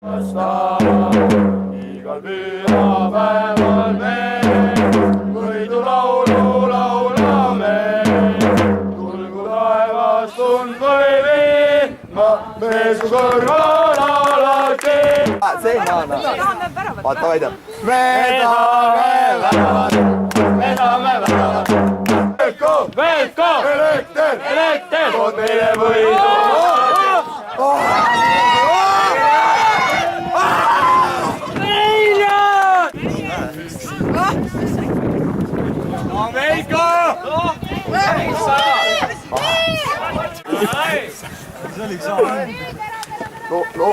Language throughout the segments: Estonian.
Igal pühapäeval me võidulaulu laulame. Tulgu taevas tund või vihma, me su kõrval alati. See ei maana. Vaata, vaidab. Me tahame väravat. Velko! Elekter! Tood meile võidu! Velko! See oli saanud. No.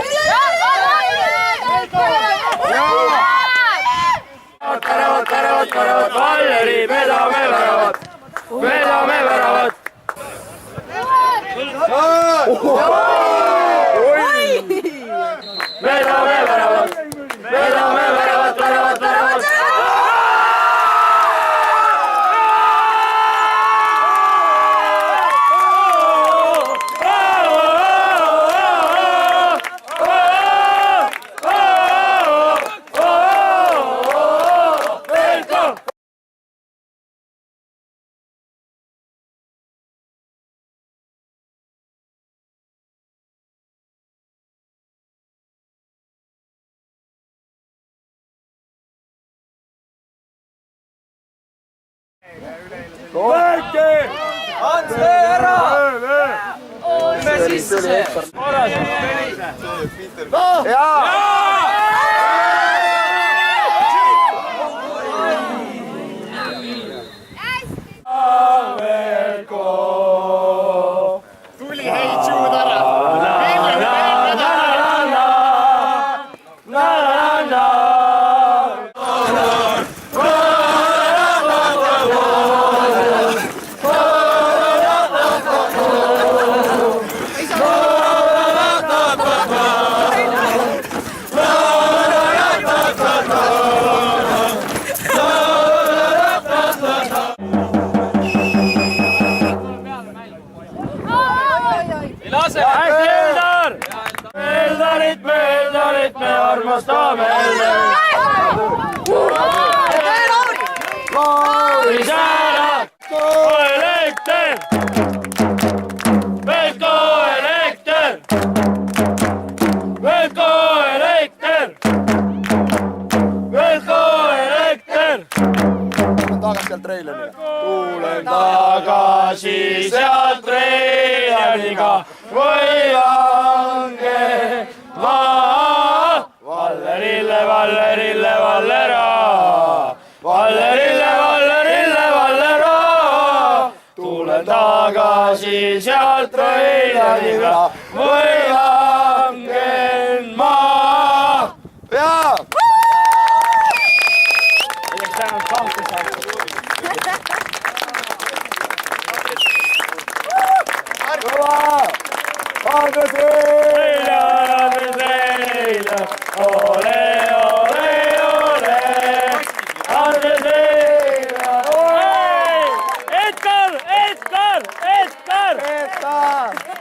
Väravat, Valleri, me tahame väravat! Me tahame väravat! Me tahame väravat! Me tahame väravat! Hans, vee ära! Üme sisse see! Jaa! Tuli heitsuud ära! Meldarit me armastame Lauri Säärak! Elekter! Velko elekter! Velko elekter! Velko elekter! Tagasi sealt Reilaniga. Tulen tagasi sealt Reilaniga või lange maa. Vallerille, Vallerille, Vallera. Vallerille, Vallerille, Vallera. Tulen tagasi sealt Reilaniga või langen maa. Jaa! Andres Reila! Andres Reila! Ole, ole, ole! Andres Reila! Ole! Edgar! Edgar! Edgar! Edgar!